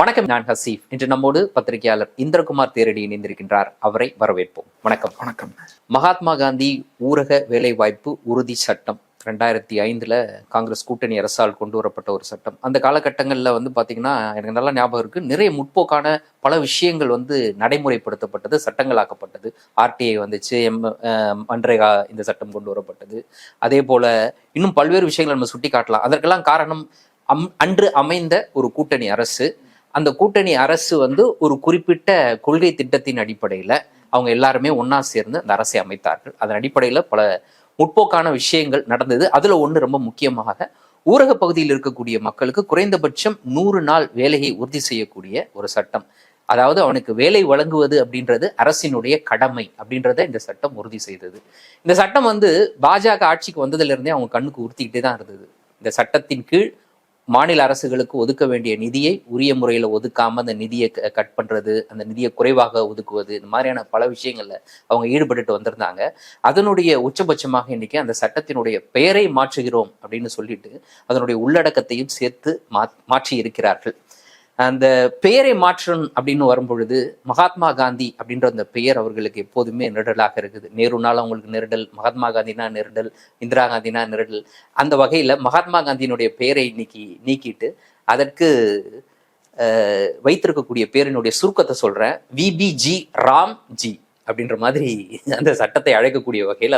வணக்கம். நான் ஹசீஃப். இன்று நம்மோடு பத்திரிகையாளர் இந்திரகுமார் தேரடி இணைந்திருக்கின்றார். அவரை வரவேற்போம். வணக்கம். வணக்கம். மகாத்மா காந்தி ஊரக வேலைவாய்ப்பு உறுதி சட்டம் 2005 காங்கிரஸ் கூட்டணி அரசால் கொண்டு வரப்பட்ட ஒரு சட்டம். அந்த காலகட்டங்களில் பார்த்தீங்கன்னா எனக்கு நல்லா ஞாபகம் இருக்கு. நிறைய முற்போக்கான பல விஷயங்கள் நடைமுறைப்படுத்தப்பட்டது, சட்டங்களாக்கப்பட்டது. ஆர்டிஐ வந்துச்சு, மன்ரேகா இந்த சட்டம் கொண்டு வரப்பட்டது. அதே போல இன்னும் பல்வேறு விஷயங்கள் நம்ம சுட்டி காட்டலாம். அதற்கெல்லாம் காரணம் அன்று அமைந்த ஒரு கூட்டணி அரசு. அந்த கூட்டணி அரசு ஒரு குறிப்பிட்ட கொள்கை திட்டத்தின் அடிப்படையில் அவங்க எல்லாருமே ஒன்னா சேர்ந்து அந்த அரசை அமைத்தார்கள். அதன் அடிப்படையில் பல முற்போக்கான விஷயங்கள் நடந்தது. அதுல ஒன்று ரொம்ப முக்கியமாக ஊரக பகுதியில் இருக்கக்கூடிய மக்களுக்கு குறைந்தபட்சம் 100 நாள் வேலையை உறுதி செய்யக்கூடிய ஒரு சட்டம். அதாவது அவனுக்கு வேலை வழங்குவது அப்படின்றது அரசினுடைய கடமை அப்படின்றத இந்த சட்டம் உறுதி செய்தது. இந்த சட்டம் பாஜக ஆட்சிக்கு வந்ததுல இருந்தே அவங்க கண்ணுக்கு உறுத்திக்கிட்டே தான் இருந்தது. இந்த சட்டத்தின் கீழ் மாநில அரசுகளுக்கு ஒதுக்க வேண்டிய நிதியை உரிய முறையில் ஒதுக்காம அந்த நிதியை கட் பண்றது, அந்த நிதியை குறைவாக ஒதுக்குவது, இந்த மாதிரியான பல விஷயங்கள்ல அவங்க ஈடுபட்டு வந்திருந்தாங்க. அதனுடைய உச்சபட்சமாக இன்னைக்கு அந்த சட்டத்தினுடைய பெயரை மாற்றுகிறோம் அப்படின்னு சொல்லிட்டு அதனுடைய உள்ளடக்கத்தையும் சேர்த்து மாற்றி இருக்கிறார்கள். அந்த பெயரை மாற்றணும் அப்படின்னு வரும்பொழுது மகாத்மா காந்தி அப்படின்ற அந்த பெயர் அவர்களுக்கு எப்போதுமே நெருடலாக இருக்குது. நேருனால அவங்களுக்கு நெருடல், மகாத்மா காந்தினா நெருடல், இந்திரா காந்தினா நெருடல். அந்த வகையில மகாத்மா காந்தியினுடைய பெயரை இன்னைக்கு நீக்கிட்டு அதற்கு வைத்திருக்கக்கூடிய பேரினுடைய சுருக்கத்தை சொல்றேன். விபிஜி ராம்ஜி அப்படின்ற மாதிரி அந்த சட்டத்தை அழைக்கக்கூடிய வகையில்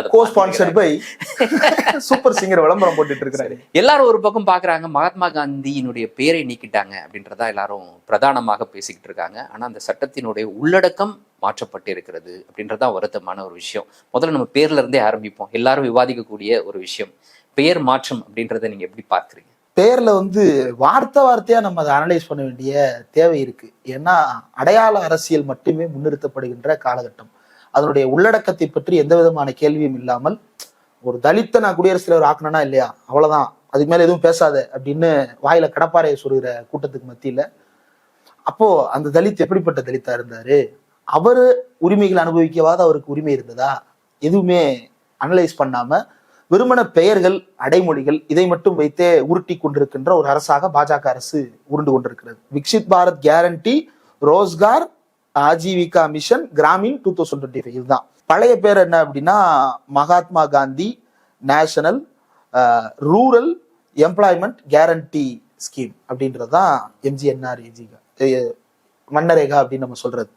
சூப்பர் சிங்கர் விளம்பரம் போட்டுட்டு இருக்கிறாரு. எல்லாரும் ஒரு பக்கம் பாக்குறாங்க, மகாத்மா காந்தியினுடைய பெயரை நீக்கிட்டாங்க அப்படின்றதா எல்லாரும் பிரதானமாக பேசிக்கிட்டு இருக்காங்க. ஆனா அந்த சட்டத்தினுடைய உள்ளடக்கம் மாற்றப்பட்டு இருக்கிறது அப்படின்றதான் வருத்தமான ஒரு விஷயம். முதல்ல நம்ம பேர்ல இருந்தே ஆரம்பிப்போம். எல்லாரும் விவாதிக்கக்கூடிய ஒரு விஷயம் பெயர் மாற்றம் அப்படின்றத நீங்க எப்படி பார்க்குறீங்க? பேர்ல வார்த்தை வார்த்தையா நம்ம அதை அனலைஸ் பண்ண வேண்டிய தேவை இருக்கு. ஏன்னா அடையாள அரசியல் மட்டுமே முன்னிறுத்தப்படுகின்ற காலகட்டம். அதனுடைய உள்ளடக்கத்தை பற்றி எந்த விதமான கேள்வியும் இல்லாமல் ஒரு தலித்தை நான் குடியரசுத் தலைவர் ஆக்கணும்னா இல்லையா, அவ்வளவுதான், அதுக்கு மேல எதுவும் பேசாத அப்படின்னு வாயில கடப்பாறையை சொல்கிற கூட்டத்துக்கு மத்தியில அப்போ அந்த தலித் எப்படிப்பட்ட தலித்தா இருந்தாரு, அவரு உரிமைகள் அனுபவிக்கவாத அவருக்கு உரிமை இருந்ததா, எதுவுமே அனலைஸ் பண்ணாம வெறுமன பெயர்கள், அடைமொழிகள் இதை மட்டும் வைத்தே உருட்டி கொண்டிருக்கின்ற ஒரு அரசாக பாஜக அரசு உருண்டு கொண்டிருக்கிறது. விக்ஷித் பாரத் கேரண்டி, ரோஸ்கார், ஆஜீவிகா மிஷன், கிராமின் 2025 இதுதான். பழைய பேர் என்ன அப்படின்னா Mahatma Gandhi national rural employment guarantee scheme அப்படின்றதுதான் எம்ஜிஎன்ஆர்ஏஜிகா மன்னரேகா அப்படின்னு நம்ம சொல்றது.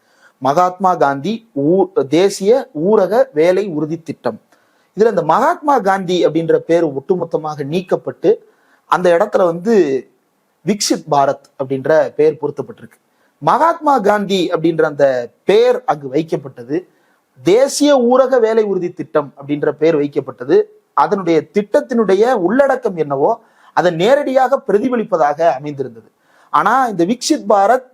மகாத்மா காந்தி தேசிய ஊரக வேலை உறுதி திட்டம். இதுல இந்த மகாத்மா காந்தி அப்படின்ற பேர் ஒட்டுமொத்தமாக நீக்கப்பட்டு அந்த இடத்துல விக்ஷித் பாரத் அப்படின்ற பெயர் பொருத்தப்பட்டிருக்கு. மகாத்மா காந்தி அப்படின்ற அந்த பெயர் அங்கு வைக்கப்பட்டது. தேசிய ஊரக வேலை உறுதி திட்டம் அப்படின்ற பெயர் வைக்கப்பட்டது. அதனுடைய திட்டத்தினுடைய உள்ளடக்கம் என்னவோ அதை நேரடியாக பிரதிபலிப்பதாக அமைந்திருந்தது. ஆனா இந்த விக்ஷித் பாரத்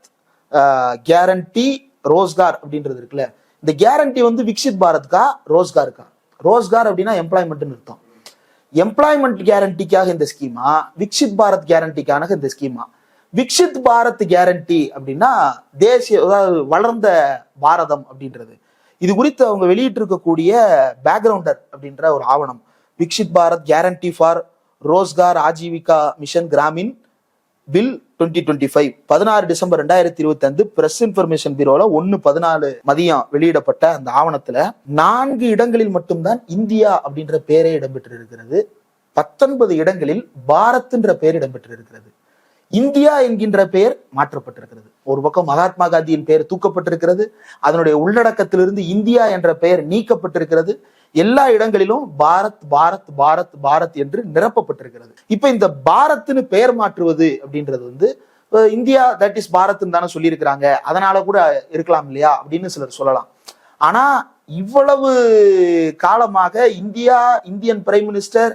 கேரண்டி ரோஸ்கார் அப்படின்றது இருக்குல்ல, இந்த கேரண்டி விக்ஷித் பாரத்கா ரோஸ்காருக்கா? ரோஸ்கார் அப்படின்னா எம்ப்ளாய்மெண்ட்னு அர்த்தம். எம்ப்ளாய்மெண்ட் கேரண்டிக்காக இந்த ஸ்கீமா, விக்ஷித் பாரத் கேரண்டிக்கான இந்த ஸ்கீமா? விக்ஷித் பாரத் கேரண்டி அப்படின்னா தேசிய, அதாவது வளர்ந்த பாரதம் அப்படின்றது. இது குறித்து அவங்க வெளியிட்டு இருக்கக்கூடிய பேக்ரவுண்டர் அப்படின்ற ஒரு ஆவணம், Viksit Bharat guarantee for Rozgar Ajeevika mission Gramin bill 2025 16 December 2025 press information பியூரோல 1/14 மதியம் வெளியிடப்பட்ட அந்த ஆவணத்துல 4 இடங்களில் மட்டும்தான் இந்தியா அப்படின்ற பெயரே இடம்பெற்று இருக்கிறது. 19 இடங்களில் பாரத்ன்ற பெயர் இடம்பெற்று இருக்கிறது. இந்தியா என்கின்ற பெயர் மாற்றப்பட்டிருக்கிறது. ஒரு பக்கம் மகாத்மா காந்தியின் பெயர் தூக்கப்பட்டிருக்கிறது, அதனுடைய உள்ளடக்கத்திலிருந்து இந்தியா என்ற பெயர் நீக்கப்பட்டிருக்கிறது. எல்லா இடங்களிலும் பாரத் பாரத் பாரத் பாரத் என்று நிரப்பப்பட்டிருக்கிறது. இப்ப இந்த பாரத்னு பெயர் மாற்றுவது அப்படின்றது இந்தியா தட் இஸ் பாரத்னு தானே சொல்லியிருக்கிறாங்க, அதனால கூட இருக்கலாம் இல்லையா அப்படின்னு சிலர் சொல்லலாம். ஆனா இவ்வளவு காலமாக இந்தியன் பிரைம் மினிஸ்டர்,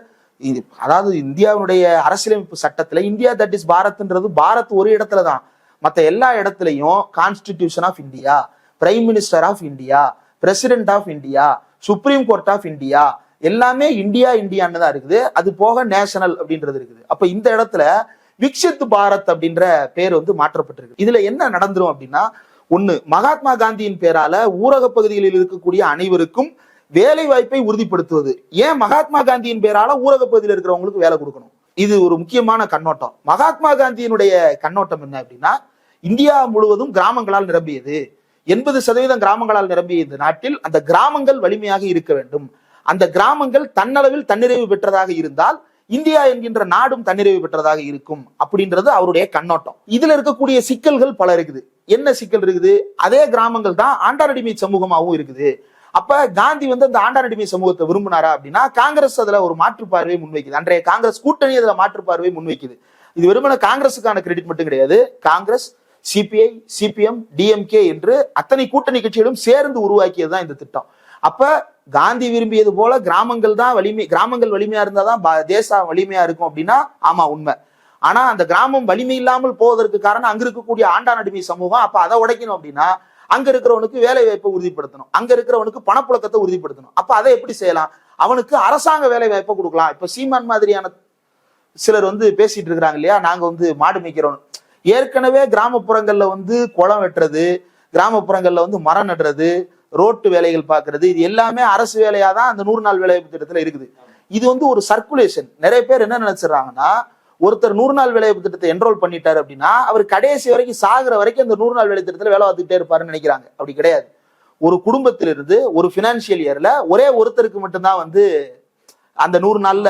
அதாவது இந்தியாவுடைய அரசியலமைப்பு சட்டத்துல இந்தியா தட் இஸ் பாரத்ன்றது பாரத் ஒரு இடத்துல தான், மற்ற எல்லா இடத்துலையும் constitution of India, prime minister of India, president of India, supreme court of India எல்லாமே இந்தியா இந்தியான்னு தான் இருக்குது. அது போக நேஷனல் அப்படின்றது இருக்குது. அப்ப இந்த இடத்துல விக்ஷித் பாரத் அப்படின்ற பேர் மாற்றப்பட்டிருக்கு. இதுல என்ன நடந்துரும் அப்படின்னா, ஒண்ணு மகாத்மா காந்தியின் பேரால ஊரக பகுதிகளில் இருக்கக்கூடிய அனைவருக்கும் வேலை வாய்ப்பை உறுதிப்படுத்துவது. ஏன் மகாத்மா காந்தியின் பேரால ஊரக பகுதியில் இருக்கிறவங்களுக்கு வேலை கொடுக்கணும்? இது ஒரு முக்கியமான கண்ணோட்டம். மகாத்மா காந்தியினுடைய கண்ணோட்டம் என்ன அப்படின்னா, இந்தியா முழுவதும் கிராமங்களால் நிரம்பியது. 80% கிராமங்களால் நிரம்பிய இந்த நாட்டில் அந்த கிராமங்கள் வலிமையாக இருக்க வேண்டும். அந்த கிராமங்கள் தன்னளவில் தன்னிறைவு பெற்றதாக இருந்தால் இந்தியா என்கின்ற நாடும் தன்னிறைவு பெற்றதாக இருக்கும் அப்படின்றது அவருடைய கண்ணோட்டம். இதுல இருக்கக்கூடிய சிக்கல்கள் பல இருக்குது. என்ன சிக்கல் இருக்குது? அதே கிராமங்கள் தான் ஆண்டாரடிமை சமூகமாகவும் இருக்குது. அப்ப காந்தி வந்து அந்த ஆண்டாரடிமை சமூகத்தை விரும்பினாரா அப்படின்னா காங்கிரஸ் அதுல ஒரு மாற்று பார்வையை முன்வைக்குது. அன்றைய காங்கிரஸ் கூட்டணி அதுல மாற்று பார்வையை முன்வைக்குது. இது வெறுமன காங்கிரஸுக்கான கிரெடிட் மட்டும் கிடையாது. காங்கிரஸ், சிபிஐ, சிபிஎம், டிஎம்கே என்று அத்தனை கூட்டணி கட்சிகளும் சேர்ந்து உருவாக்கியதுதான் இந்த திட்டம். அப்ப காந்தி விரும்பியது போல கிராமங்கள் தான் வலிமை, கிராமங்கள் வலிமையா இருந்தாதான் தேசம் வலிமையா இருக்கும் அப்படின்னா ஆமா உண்மை. ஆனா அந்த கிராமம் வலிமை இல்லாமல் போவதற்கு காரணம் அங்க இருக்கக்கூடிய ஆண்டான் அடிமை சமூகம். அப்ப அதை உடைக்கணும் அப்படின்னா அங்க இருக்கிறவனுக்கு வேலை வாய்ப்பை உறுதிப்படுத்தணும், அங்க இருக்கிறவனுக்கு பணப்புழக்கத்தை உறுதிப்படுத்தணும். அப்ப அதை எப்படி செய்யலாம்? அவனுக்கு அரசாங்க வேலை வாய்ப்பை கொடுக்கலாம். இப்ப சீமான் மாதிரியான சிலர் வந்து பேசிட்டு இருக்கிறாங்க இல்லையா, நாங்க வந்து மாடு மேய்க்கிறோம். ஏற்கனவே கிராமப்புறங்கள்ல வந்து குளம் வெட்டுறது, கிராமப்புறங்கள்ல வந்து மரம் நடுறது, ரோட்டு வேலைகள் பார்க்கறது, இது எல்லாமே அரசு வேலையாதான் அந்த 100 நாள் வேலை திட்டத்துல இருக்குது. இது வந்து ஒரு சர்க்குலேஷன். நிறைய பேர் என்ன நினைச்சிடறாங்கன்னா, ஒருத்தர் 100 நாள் வேலை திட்டத்தை என்ரோல் பண்ணிட்டாரு அப்படின்னா அவர் கடைசி வரைக்கும் சாகுற வரைக்கும் அந்த 100 நாள் வேலை திட்டத்துல வேலை பார்த்துக்கிட்டே இருப்பாருன்னு நினைக்கிறாங்க. அப்படி கிடையாது. ஒரு குடும்பத்திலிருந்து ஒரு பினான்சியல் இயர்ல ஒரே ஒருத்தருக்கு மட்டும்தான் வந்து அந்த 100 நாள்ல,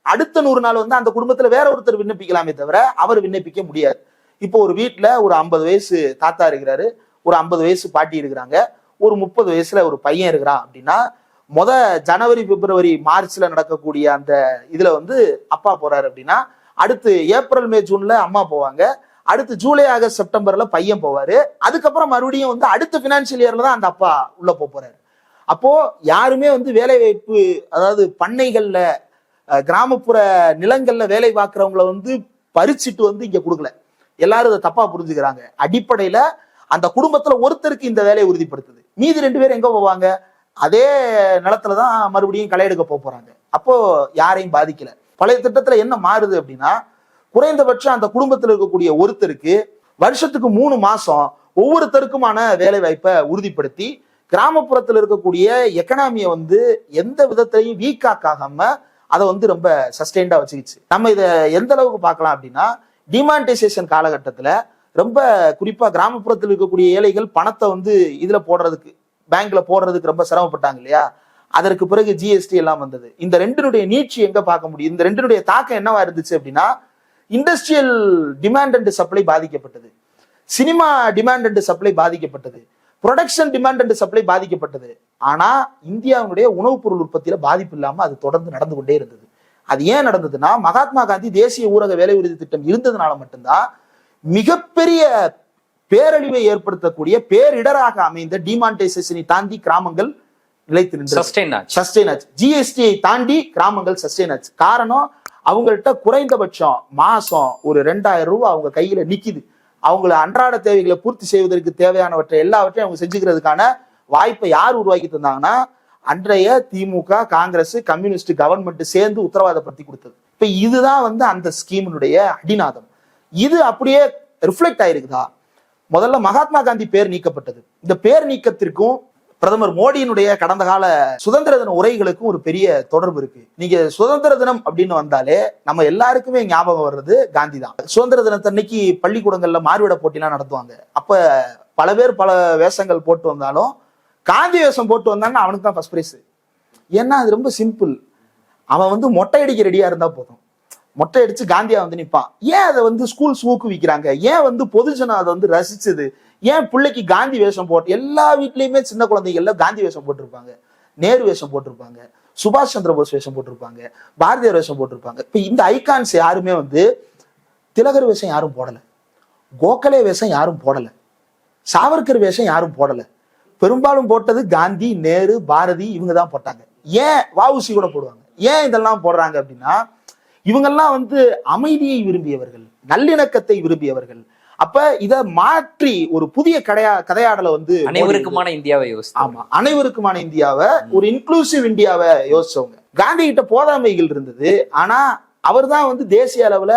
அடுத்த 100 நாள் வந்து அந்த குடும்பத்துல வேற ஒருத்தர் விண்ணப்பிக்கலாமே தவிர அவர் விண்ணப்பிக்க முடியாது. இப்போ ஒரு வீட்டுல ஒரு 50 வயசு தாத்தா இருக்கிறாரு, ஒரு 50 வயசு பாட்டி இருக்கிறாங்க, ஒரு 30 வயசுல ஒரு பையன் இருக்கிறான் அப்படின்னா ஜனவரி, பிப்ரவரி, மார்ச்ல நடக்கக்கூடிய அந்த இதுல வந்து அப்பா போறாரு அப்படின்னா அடுத்து ஏப்ரல், மே, ஜூன்ல அம்மா போவாங்க, அடுத்து ஜூலை, ஆகஸ்ட், செப்டம்பர்ல பையன் போவாரு, அதுக்கப்புறம் மறுபடியும் வந்து அடுத்த பினான்சியல் இயர்ல தான் அந்த அப்பா உள்ள போறாரு. அப்போ யாருமே வந்து வேலை வாய்ப்பு, அதாவது பண்ணைகள்ல கிராமப்புற நிலங்கள்ல வேலை பார்க்கிறவங்களை வந்து பறிச்சுட்டு வந்து இங்க கொடுக்கல. எல்லாரும் இதை தப்பா புரிஞ்சுக்கிறாங்க. அடிப்படையில அந்த குடும்பத்துல ஒருத்தருக்கு இந்த வேலையை உறுதிப்படுத்துது, மீதி 2 பேர் எங்க போவாங்க? அதே நிலத்துலதான் மறுபடியும் களை எடுக்க போறாங்க. அப்போ யாரையும் பாதிக்கல. பழைய திட்டத்துல என்ன மாறுது அப்படின்னா, குறைந்தபட்சம் அந்த குடும்பத்தில் இருக்கக்கூடிய ஒருத்தருக்கு வருஷத்துக்கு 3 மாசம் ஒவ்வொருத்தருக்குமான வேலை வாய்ப்பை உறுதிப்படுத்தி கிராமப்புறத்தில் இருக்கக்கூடிய எக்கனாமியை வந்து எந்த விதத்திலையும் வீக்காக்காம அதை வந்து ரொம்ப சஸ்டெயின்டா வச்சுக்கிச்சு. நம்ம இதை எந்த அளவுக்கு பார்க்கலாம் அப்படின்னா, டிமானிட்டைசேஷன் காலகட்டத்துல ரொம்ப குறிப்பா கிராமப்புறத்தில் இருக்கக்கூடிய ஏழைகள் பணத்தை வந்து இதுல போடுறதுக்கு, பேங்க்ல போடுறதுக்கு ரொம்ப சிரமப்பட்டாங்க இல்லையா. அதற்கு பிறகு ஜிஎஸ்டி எல்லாம் வந்தது. இந்த ரெண்டினுடைய நீட்சி எங்க பார்க்க முடியும்? இந்த ரெண்டினுடைய தாக்கம் என்னவா இருந்துச்சு அப்படின்னா, இண்டஸ்ட்ரியல் டிமாண்ட் அண்ட் சப்ளை பாதிக்கப்பட்டது, சினிமா டிமாண்ட் அண்ட் சப்ளை பாதிக்கப்பட்டது, ப்ரொடக்ஷன் டிமாண்ட் அண்ட் சப்ளை பாதிக்கப்பட்டது. ஆனா இந்தியாவுடைய உணவுப் பொருள் உற்பத்தியில பாதிப்பு இல்லாம அது தொடர்ந்து நடந்து கொண்டே இருந்தது. அது ஏன் நடந்ததுன்னா, மகாத்மா காந்தி தேசிய ஊரக வேலை உறுதி திட்டம் இருந்ததுனால மட்டும்தான் மிகப்பெரிய பேரழிவை ஏற்படுத்தக்கூடிய பேரிடராக அமைந்த டிமானிட்டைசேஷனை தாண்டி கிராமங்கள் நிலைத்து நின்று சஸ்டெயின் ஆச்சு. ஜிஎஸ்டியை தாண்டி கிராமங்கள் சஸ்டெயின் ஆச்சு. காரணம், அவங்கள்ட்ட குறைந்தபட்சம் மாசம் ஒரு 2000 ரூபாய் அவங்க கையில நிக்குது. அவங்கள அன்றாட தேவைகளை பூர்த்தி செய்வதற்கு தேவையானவற்றை எல்லாவற்றையும் அவங்க செஞ்சுக்கிறதுக்கான வாய்ப்பை யார் உருவாக்கி தந்தாங்கன்னா, அன்றைய திமுக, காங்கிரஸ், கம்யூனிஸ்ட் கவர்மெண்ட் சேர்ந்து உத்தரவாதப்படுத்தி கொடுத்தது. இப்ப இதுதான் வந்து அந்த ஸ்கீமினுடைய அடிநாதம். இது அப்படியே ரிஃப்ளெக்ட் ஆயிருக்குதா? முதல்ல மகாத்மா காந்தி பேர் நீக்கப்பட்டது. இந்த பேர் நீக்கத்திற்கும் பிரதமர் மோடியினுடைய கடந்த கால சுதந்திர தின உரைகளுக்கும் ஒரு பெரிய தொடர்பு இருக்கு. நீங்க சுதந்திர தினம் அப்படின்னு வந்தாலே நம்ம எல்லாருக்குமே ஞாபகம் வர்றது காந்தி தான். சுதந்திர தினத்தன்னைக்கு பள்ளிக்கூடங்கள்ல மாறுவிட போட்டிலாம் நடத்துவாங்க. அப்ப பல பேர் பல வேஷங்கள் போட்டு வந்தாலும் காந்தி வேஷம் போட்டு வந்தான்னு அவனுக்கு தான் ஃபர்ஸ்ட் பிரைஸ். ஏன்னா அது ரொம்ப சிம்பிள். அவன் வந்து மொட்டை அடிக்க ரெடியா இருந்தா போதும், மொட்டை அடிச்சு காந்தியா வந்து நிற்பான். ஏன் அதை வந்து ஸ்கூல்ஸ் ஊக்குவிக்கிறாங்க? ஏன் வந்து பொதுஜனம் அதை வந்து ரசிச்சது? ஏன் பிள்ளைக்கு காந்தி வேஷம் போட்டு, எல்லா வீட்லயுமே சின்ன குழந்தைகள்ல காந்தி வேஷம் போட்டிருப்பாங்க, நேரு வேஷம் போட்டிருப்பாங்க, சுபாஷ் சந்திர போஸ் வேஷம் போட்டிருப்பாங்க, பாரதியார் வேஷம் போட்டிருப்பாங்க. இப்ப இந்த ஐகான்ஸ் யாருமே வந்து திலகர் வேஷம் யாரும் போடல, கோகலே வேஷம் யாரும் போடல, சாவர்கர் வேஷம் யாரும் போடல. பெரும்பாலும் போட்டது காந்தி, நேரு, பாரதி, இவங்க தான் போட்டாங்க. ஏன் வஉசி கூட போடுவாங்க? ஏன் இதெல்லாம் போடுறாங்க அப்படின்னா, இவங்கெல்லாம் வந்து அமைதியை விரும்பியவர்கள், நல்லிணக்கத்தை விரும்பியவர்கள். அப்ப இத மாற்றி ஒரு புதிய கதையாடலை வந்து அனைவருக்குமான இந்தியாவை யோசிச்சு, ஆமா, அனைவருக்குமான இந்தியாவை, ஒரு இன்க்ளூசிவ் இந்தியாவை யோசிச்சவங்க. காந்தி கிட்ட போதாமைகள் இருந்தது. ஆனா அவர் தான் வந்து தேசிய அளவுல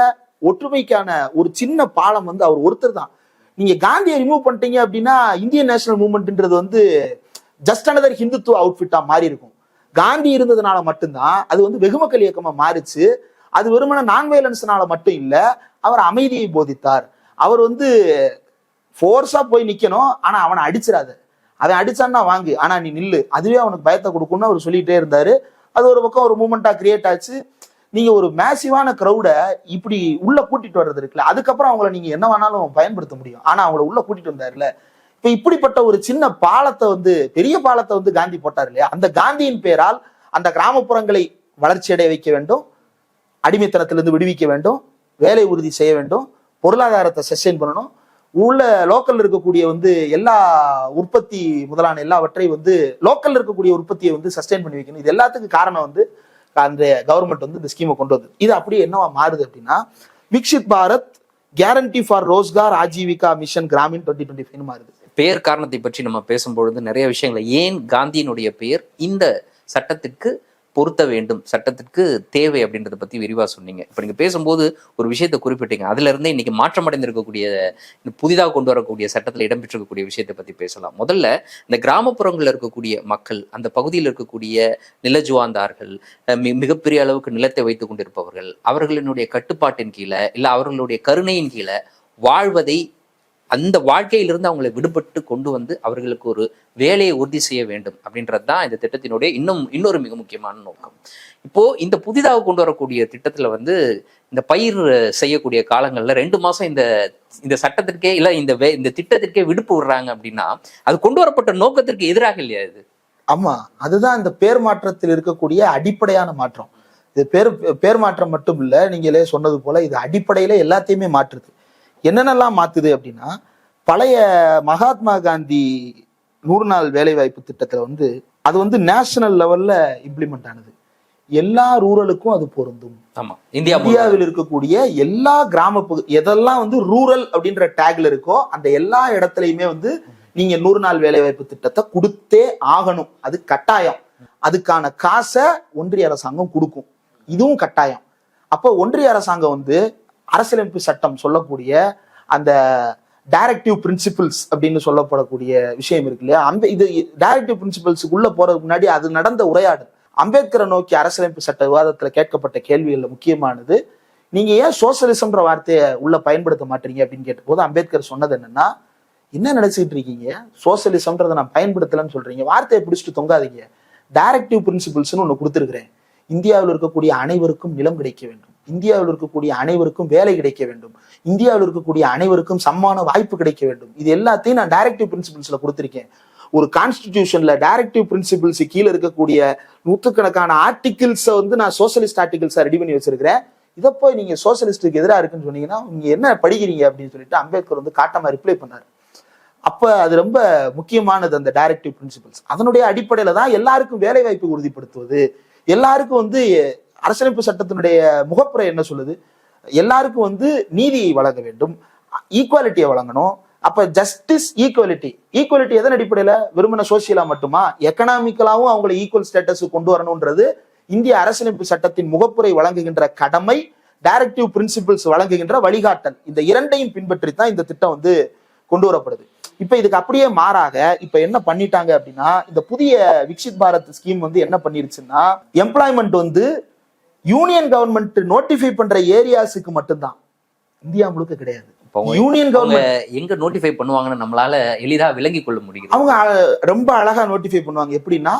ஒற்றுமைக்கான ஒரு சின்ன பாலம் வந்து அவர் ஒருத்தர் தான். நீங்க காந்தியை ரிமூவ் பண்ணிட்டீங்க அப்படின்னா இந்தியன் நேஷனல் மூவ்மெண்ட்ன்றது வந்து ஜஸ்ட் அனதர் ஹிந்துத்துவ அவுட்ஃபிட்டா மாறி இருக்கும். காந்தி இருந்ததுனால மட்டும்தான் அது வந்து வெகுமக்கள் இயக்கமா மாறிச்சு. அது வெறுமன நான் வயலன்ஸ்னால மட்டும் இல்ல, அவர் அமைதியை போதித்தார். அவர் வந்து ஃபோர்ஸா போய் நிக்கணும், ஆனா அவனை அடிச்சிடாத, அவன் அடிச்சான்னா வாங்கு, ஆனா நீ நில்லு, அதுவே அவனுக்கு பயத்தை கொடுக்கும்னு அவர் சொல்லிட்டே இருந்தாரு. அது ஒரு பக்கம் ஒரு மூமெண்டா கிரியேட் ஆச்சு. நீங்க ஒரு மேசிவான கிரௌட இப்படி உள்ள கூட்டிட்டு வர்றது இருக்குல்ல, அதுக்கப்புறம் அவங்கள நீங்க என்ன வேணாலும் பயன்படுத்த முடியும். ஆனா அவங்கள உள்ள கூட்டிட்டு வந்தாருல, இப்ப இப்படிப்பட்ட ஒரு சின்ன பாலத்தை வந்து, பெரிய பாலத்தை வந்து காந்தி போட்டார் இல்லையா, அந்த காந்தியின் பேரால் அந்த கிராமப்புறங்களை வளர்ச்சி அடைய வைக்க வேண்டும், அடிமைத்தனத்திலிருந்து விடுவிக்க வேண்டும், வேலை உறுதி செய்ய வேண்டும், பொருளாதாரத்தை சஸ்டெயின் பண்ணணும், உள்ள லோக்கல் இருக்கக்கூடிய வந்து எல்லா உற்பத்தி முதலான எல்லாவற்றையும் வந்து லோக்கல் இருக்கக்கூடிய உற்பத்தியை வந்து சஸ்டெயின் பண்ணி வைக்கணும். இது எல்லாத்துக்கும் காரணம் வந்து அந்த கவர்மெண்ட் வந்து இந்த ஸ்கீமை கொண்டு வந்தது. இது அப்படியே என்னவா மாறுது அப்படின்னா, Viksit Bharat guarantee for Rozgar Ajeevika mission Gramin 2025 மாறுது. பெயர் காரணத்தை பற்றி நம்ம பேசும்பொழுது நிறைய விஷயங்களை, ஏன் காந்தியினுடைய பெயர் இந்த சட்டத்திற்கு பொருத்த வேண்டும், சட்டத்திற்கு தேவை அப்படின்றத பத்தி விரிவா சொன்னீங்க. இப்ப நீங்க பேசும்போது ஒரு விஷயத்தை குறிப்பிட்டீங்க, அதுல இருந்தே இன்னைக்கு மாற்றம் அடைந்திருக்கக்கூடிய புதிதாக கொண்டு வரக்கூடிய சட்டத்தில் இடம்பெற்றிருக்கக்கூடிய விஷயத்தை பத்தி பேசலாம். முதல்ல இந்த கிராமப்புறங்களில் இருக்கக்கூடிய மக்கள், அந்த பகுதியில் இருக்கக்கூடிய நிலஜுவாந்தார்கள், மிகப்பெரிய அளவுக்கு நிலத்தை வைத்துக் கொண்டிருப்பவர்கள், அவர்களினுடைய கட்டுப்பாட்டின் கீழே இல்ல அவர்களுடைய கருணையின் கீழே வாழ்வதை, அந்த வாழ்க்கையிலிருந்து அவங்களை விடுபட்டு கொண்டு வந்து அவர்களுக்கு ஒரு வேலையை உறுதி செய்ய வேண்டும் அப்படின்றது தான் இந்த திட்டத்தினுடைய இன்னொரு மிக முக்கியமான நோக்கம். இப்போ இந்த புதிதாக கொண்டு வரக்கூடிய திட்டத்துல வந்து இந்த பயிர் செய்யக்கூடிய காலங்கள்ல 2 மாசம் இந்த சட்டத்திற்கே இல்ல இந்த திட்டத்திற்கே விடுப்பு விடுறாங்க அப்படின்னா, அது கொண்டு வரப்பட்ட நோக்கத்திற்கு எதிராக இல்லையா இது? ஆமா, அதுதான் இந்த பேர் மாற்றத்தில் இருக்கக்கூடிய அடிப்படையான மாற்றம். இது பேர் மாற்றம் மட்டும் இல்ல, நீங்களே சொன்னது போல இது அடிப்படையில எல்லாத்தையுமே மாற்றுது. என்னென்னலாம் மாத்துது அப்படின்னா, பழைய மகாத்மா காந்தி 100 நாள் வேலைவாய்ப்பு திட்டத்துல வந்து அது வந்து நேஷனல் லெவல்ல இம்ப்ளிமெண்ட் ஆனது. எல்லா ரூரலுக்கும் அது பொருந்தும். ஆமா, இந்தியாவில் இருக்கக்கூடிய எல்லா கிராம எதெல்லாம் வந்து ரூரல் அப்படின்ற டேக்ல இருக்கோ அந்த எல்லா இடத்துலயுமே வந்து நீங்க 100 நாள் வேலைவாய்ப்பு திட்டத்தை கொடுத்தே ஆகணும். அது கட்டாயம். அதுக்கான காசை ஒன்றிய அரசாங்கம் கொடுக்கும், இதுவும் கட்டாயம். அப்போ ஒன்றிய அரசாங்கம் வந்து அரசியலமைப்பு சட்டம் சொல்லக்கூடிய அந்த டைரக்டிவ் பிரின்சிபிள்ஸ் அப்படின்னு சொல்லப்படக்கூடிய விஷயம் இருக்கு இல்லையா, இது டைரக்டிவ் பிரின்சிபிள்ஸுக்கு உள்ள போறதுக்கு முன்னாடி அது நடந்த உரையாடல். அம்பேத்கரை நோக்கி அரசியலமைப்பு சட்ட விவாதத்துல கேட்கப்பட்ட கேள்விகள்ல முக்கியமானது, நீங்க ஏன் சோசியலிசம்ன்ற வார்த்தையை உள்ள பயன்படுத்த மாட்டீங்க அப்படின்னு கேட்டபோது அம்பேத்கர் சொன்னது என்னன்னா, என்ன நினைச்சுட்டு இருக்கீங்க, சோசியலிசம்ன்றதை நான் பயன்படுத்தலன்னு சொல்றீங்க, வார்த்தையை பிடிச்சிட்டு தொங்காதீங்க, டைரக்டிவ் பிரின்சிபிள்ஸ்னு ஒண்ணு கொடுத்துருக்கிறேன். இந்தியாவில் இருக்கக்கூடிய அனைவருக்கும் நிலம் கிடைக்க வேண்டும், இந்தியாவில் இருக்கக்கூடிய அனைவருக்கும் வேலை கிடைக்க வேண்டும், இந்தியாவில் இருக்கக்கூடிய அனைவருக்கும் சமமான வாய்ப்பு கிடைக்க வேண்டும். இது எல்லாத்தையும் நான் டைரக்டிவ் பிரின்சிபிள்ஸ்ல கொடுத்திருக்கேன். ஒரு கான்ஸ்டிடியூஷன்ல டைரக்டிவ் பிரின்சிபிள்ஸ் கீழே இருக்கக்கூடிய நூற்றுக்கணக்கான ஆர்டிகிள்ஸை வந்து நான் சோசியலிஸ்ட் ஆர்டிகிள்ஸா ரெடி பண்ணி வச்சிருக்கிறேன். இதை போய் நீங்க சோசியலிஸ்டுக்கு எதிராக இருக்குன்னு சொன்னீங்கன்னா நீங்க என்ன படிக்கிறீங்க அப்படின்னு சொல்லிட்டு அம்பேத்கர் வந்து காட்டமா ரிப்ளை பண்ணாரு. அப்ப அது ரொம்ப முக்கியமானது அந்த டைரக்டிவ் பிரின்சிபிள்ஸ். அதனுடைய அடிப்படையில தான் எல்லாருக்கும் வேலை வாய்ப்பு உறுதிப்படுத்துவது, எல்லாருக்கும் வந்து அரசியலமைப்பு சட்டத்தினுடைய முகப்புரை என்ன சொல்லுது, எல்லாருக்கும் வந்து நீதியை வழங்க வேண்டும், ஈக்குவாலிட்டியை வழங்கணும். அப்ப ஜஸ்டிஸ், ஈக்குவாலிட்டி எதன் அடிப்படையில, வெறுமன சோசியலா மட்டுமா, எக்கனாமிக்கலாவும் அவங்களை ஈக்குவல் ஸ்டேட்டஸ் கொண்டு வரணும்ன்றது இந்திய அரசியலமைப்பு சட்டத்தின் முகப்புரை வழங்குகின்ற கடமை, டைரக்டிவ் பிரின்சிபிள்ஸ் வழங்குகின்ற வழிகாட்டல், இந்த இரண்டையும் பின்பற்றி தான் இந்த திட்டம் வந்து கொண்டு வரப்படுது. இப்ப இதுக்கு அப்படியே மாறாக இப்ப என்ன பண்ணிட்டாங்க அப்படின்னா, இந்த புதிய விக்ஷித் பாரத் ஸ்கீம் வந்து என்ன பண்ணிருச்சுன்னா, எம்ப்ளாய்மெண்ட் வந்து யூனியன் கவர்மெண்ட் நோட்டிஃபை பண்ற ஏரியாஸுக்கு மட்டும்தான், இந்தியா முழுக்க கிடையாது. யூனியன் கவர்மெண்ட் எங்க நோட்டிஃபை பண்ணுவாங்கன்னு நம்மளால எளிதா விளங்கி கொள்ள முடியும். அவங்க ரொம்ப அழகா நோட்டிஃபை பண்ணுவாங்க. எப்படின்னா,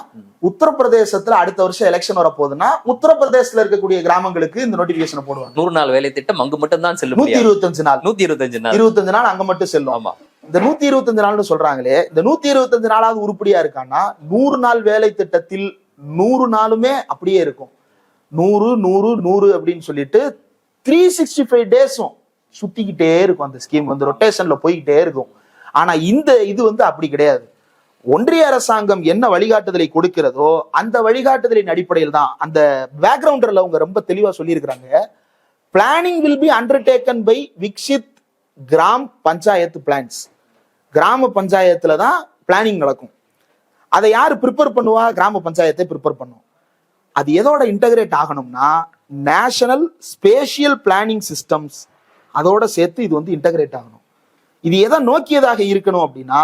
உத்தரப்பிரதேசத்துல அடுத்த வருஷம் எலெக்ஷன் வர போகுதுன்னா உத்தரப்பிரதேசத்துல இருக்கக்கூடிய கிராமங்களுக்கு இந்த நோட்டிபிகேஷன் போடுவாங்க. 100 நாள் வேலை திட்டம் அங்க மட்டும் தான் செல்லும். 125 நாள் 125 நாள் அங்க மட்டும் செல்லும். ஆமா, இந்த 125 நாள்னு சொல்றாங்களே, இந்த 125 நாளாவது உருப்படியா இருக்கான்னா, 100 நாள் வேலை திட்டத்தில் 100 நாளுமே அப்படியே இருக்கும். 100 100 100 அப்படின்னு சொல்லிட்டு 365 டேஸும் சுத்திக்கிட்டே இருக்கும். அந்த ஸ்கீம் வந்து ரொட்டேஷன்ல போய்கிட்டே இருக்கும். ஆனா இது வந்து அப்படி கிடையாது. ஒன்றிய அரசாங்கம் என்ன வழிகாட்டுதலை கொடுக்கிறதோ அந்த வழிகாட்டுதலின் அடிப்படையில் தான். அந்த பேக்ரவுண்டர்ல அவங்க ரொம்ப தெளிவா சொல்லியிருக்கிறாங்க, planning will be undertaken by Viksit Gram panchayat plans. கிராம பஞ்சாயத்துல தான் பிளானிங் நடக்கும். அதை யாரு ப்ரிப்பேர் பண்ணுவா? கிராம பஞ்சாயத்தை ப்ரிப்பேர் பண்ணும். அது எதோட இன்டகிரேட் ஆகணும்னா, நேஷனல் ஸ்பேஷியல் பிளானிங் சிஸ்டம்ஸ் அதோட சேர்த்து இது வந்து இன்டகிரேட் ஆகணும். இது எதை நோக்கியதாக இருக்கணும் அப்படின்னா,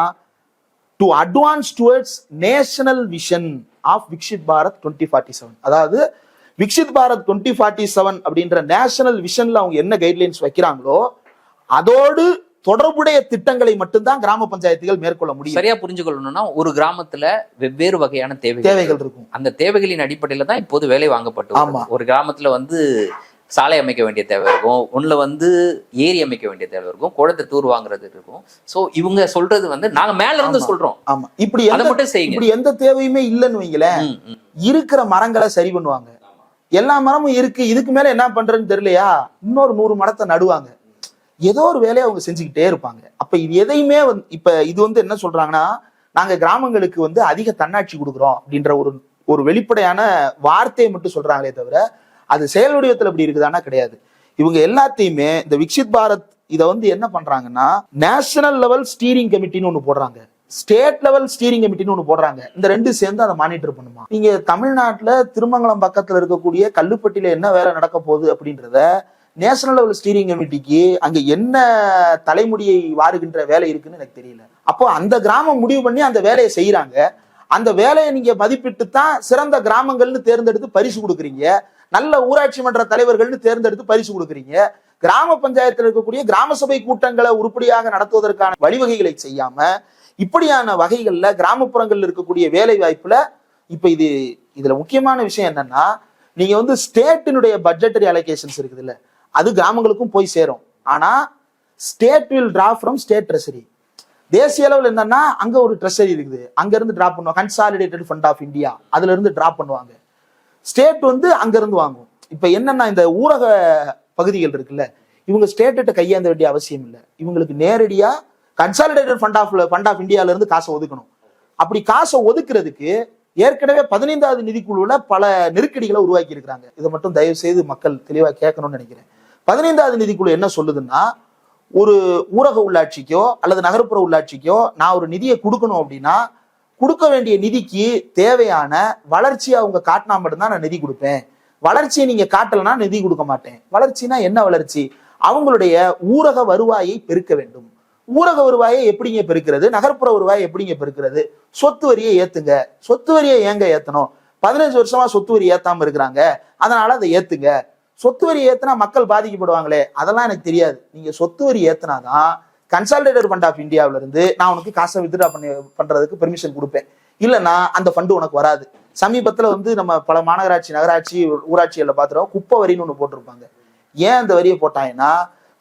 to advance towards national vision of Viksit Bharat 2047. அதாவது விக்ஷித் பாரத் 2047 அப்படின்ற நேஷனல் விஷன்ல அவங்க என்ன கைட்லைன்ஸ் வைக்கிறாங்களோ அதோடு தொடர்புடைய திட்டங்களை மட்டும்தான் கிராம பஞ்சாயத்துகள் மேற்கொள்ள முடியும். சரியா புரிஞ்சுக்கொள்ளணும்னா ஒரு கிராமத்துல வெவ்வேறு வகையான தேவைகள் இருக்கும். அந்த தேவைகளின் அடிப்படையில தான் இப்போது வேலை வாங்கப்பட்டு வருது. ஒரு கிராமத்துல வந்து சாலை அமைக்க வேண்டிய தேவை இருக்கும், ஒண்ணுல வந்து ஏரி அமைக்க வேண்டிய தேவை இருக்கும், குளத்தை தூர் வாங்குறது இருக்கும். சோ இவங்க சொல்றது வந்து நாங்க மேல இருந்து சொல்றோம். ஆமா, இப்படி அதை மட்டும் செய்யுங்க. இப்படி எந்த தேவையுமே இல்லைன்னு வைங்களேன், இருக்கிற மரங்களை சரி பண்ணுவாங்க. எல்லா மரமும் இருக்கு, இதுக்கு மேல என்ன பண்றதுன்னு தெரியலையா, இன்னொரு 100 மரத்தை நடுவாங்க. ஏதோ ஒரு வேலையை அவங்க செஞ்சுக்கிட்டே இருப்பாங்க. அப்ப இது எதையுமே இப்ப இது வந்து என்ன சொல்றாங்கன்னா, நாங்க கிராமங்களுக்கு வந்து அதிக தன்னாட்சி கொடுக்குறோம் அப்படின்ற ஒரு வெளிப்படையான வார்த்தையை மட்டும் சொல்றாங்களே தவிர அது செயல் வடிவத்தில் அப்படி இருக்குதானா கிடையாது. இவங்க எல்லாத்தையுமே இந்த விக்சித் பாரத் இதை வந்து என்ன பண்றாங்கன்னா, நேஷனல் லெவல் ஸ்டீரிங் கமிட்டின்னு ஒண்ணு போடுறாங்க, ஸ்டேட் லெவல் ஸ்டீரிங் கமிட்டின்னு ஒண்ணு போடுறாங்க. இந்த ரெண்டு சேர்ந்து அதை மானிட்டர் பண்ணுமா. நீங்க தமிழ்நாட்டுல திருமங்கலம் பக்கத்துல இருக்கக்கூடிய கல்லுப்பட்டியில என்ன வேலை நடக்க போகுது அப்படின்றத நேஷனல் லெவல் ஸ்டீரிங் கமிட்டிக்கு அங்க என்ன தலைமுடியை வாருகின்ற வேலை இருக்குன்னு எனக்கு தெரியல. அப்போ அந்த கிராமம் முடிவு பண்ணி அந்த வேலையை செய்யறாங்க. அந்த வேலையை நீங்க மதிப்பிட்டு தான் சிறந்த கிராமங்கள்னு தேர்ந்தெடுத்து பரிசு கொடுக்குறீங்க, நல்ல ஊராட்சி மன்ற தலைவர்கள்னு தேர்ந்தெடுத்து பரிசு கொடுக்குறீங்க. கிராம பஞ்சாயத்தில் இருக்கக்கூடிய கிராம சபை கூட்டங்களை உருப்படியாக நடத்துவதற்கான வழிவகைகளை செய்யாம இப்படியான வகைகள்ல கிராமப்புறங்கள்ல இருக்கக்கூடிய வேலை வாய்ப்புல இப்ப இதுல முக்கியமான விஷயம் என்னன்னா, நீங்க வந்து ஸ்டேட்டினுடைய பட்ஜெட்டரி அலோகேஷன்ஸ் இருக்குது இல்ல, அது கிராமங்களுக்கும் போய் சேரும். ஆனா state will draw from state treasury. தேசிய அளவில் என்னன்னா அங்க ஒரு ட்ரெஷரி இருக்குது, அங்க இருந்து டிரா பண்ணுவாங்க. கன்சாலிடேட்டட் ஃபண்ட் ஆஃப் இந்தியா அதுல இருந்து டிரா பண்ணுவாங்க. ஸ்டேட் வந்து அங்க இருந்து வாங்கும். இப்ப என்னன்னா இந்த ஊரக பகுதிகள் இருக்குல்ல, இவங்க ஸ்டேட்டை கையாந்த வேண்டிய அவசியம் இல்லை. இவங்களுக்கு நேரடியா கன்சாலிடேட்டட் ஃபண்ட் ஆஃப் இந்தியால இருந்து காசை ஒதுக்கணும். அப்படி காசை ஒதுக்குறதுக்கு ஏற்கனவே 15வது நிதிக்குழுல பல நெருக்கடிகளை உருவாக்கி இருக்கிறாங்க. இதை மட்டும் தயவு செய்து மக்கள் தெளிவா கேட்கணும்னு நினைக்கிறேன். 15வது நிதிக்குழு என்ன சொல்லுதுன்னா, ஒரு ஊரக உள்ளாட்சிக்கோ அல்லது நகர்ப்புற உள்ளாட்சிக்கோ நான் ஒரு நிதியை கொடுக்கணும் அப்படின்னா, கொடுக்க வேண்டிய நிதிக்கு தேவையான வளர்ச்சியை அவங்க காட்டினா மட்டும்தான் நான் நிதி கொடுப்பேன். வளர்ச்சியை நீங்க காட்டலைன்னா நிதி கொடுக்க மாட்டேன். வளர்ச்சினா என்ன வளர்ச்சி? அவங்களுடைய ஊரக வருவாயை பெருக்க வேண்டும். ஊரக வருவாயை எப்படிங்க பெருக்கிறது? நகர்ப்புற வருவாயை எப்படிங்க பெருக்கிறது? சொத்து வரியை ஏத்துங்க. சொத்து வரியை ஏங்க ஏத்தணும்? 15 வருஷமா சொத்து வரி ஏத்தாம இருக்கிறாங்க, அதனால அதை ஏத்துங்க. சொத்து வரி ஏத்துனா மக்கள் பாதிக்கப்படுவாங்களே, அதெல்லாம் எனக்கு தெரியாது. நீங்க சொத்து வரி ஏத்துனாதான் கன்சாலிடேட்டட் ஃபண்ட் ஆஃப் இந்தியாவில இருந்து நான் உனக்கு காசை வித்ட்ரா பண்றதுக்கு பெர்மிஷன் கொடுப்பேன். இல்லைன்னா அந்த ஃபண்டு உனக்கு வராது. சமீபத்துல வந்து நம்ம பல மாநகராட்சி நகராட்சி ஊராட்சிகள்ல பாத்துறோம், குப்பை வரின்னு ஒண்ணு போட்டிருப்பாங்க. ஏன் அந்த வரியை போட்டாங்கன்னா,